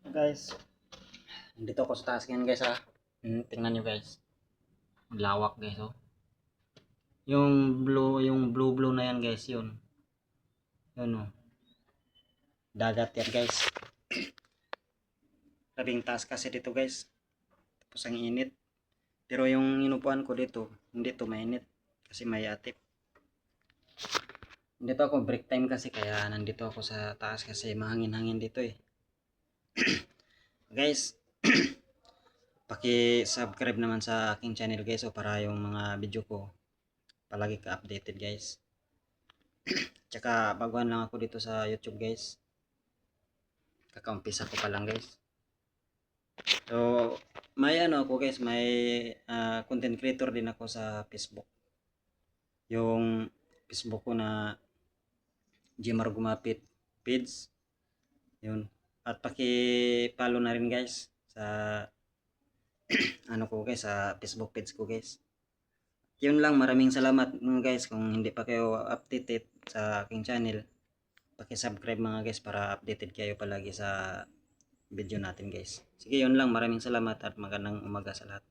Guys, dito ako sa taas ngayon guys ha. Tingnan nyo guys. Lawak guys oh. Yung blue na yan guys, yun. Yun oh. Dagat yan guys. Labing taas kasi dito guys. Tapos ang init. Pero yung inupuan ko dito, hindi to mainit kasi may atip. Dito ako break time kasi kaya nandito ako sa taas kasi mahangin-hangin dito eh. Guys, paki-subscribe naman sa aking channel guys o para yung mga video ko palagi ka updated guys. Tsaka baguhan lang ako dito sa YouTube guys. Kakaumpisa ko pa lang guys. So, may ano ako guys, may content creator din ako sa Facebook. Yung Facebook ko na Jmar Gumapit page. Yun. At paki-follow na rin guys sa ano ko guys, sa Facebook page ko guys. Yun lang, maraming salamat guys. Kung hindi pa kayo updated sa aking channel, paki-subscribe mga guys para updated kayo palagi sa video natin guys. Sige, yun lang, maraming salamat at magandang umaga sa lahat.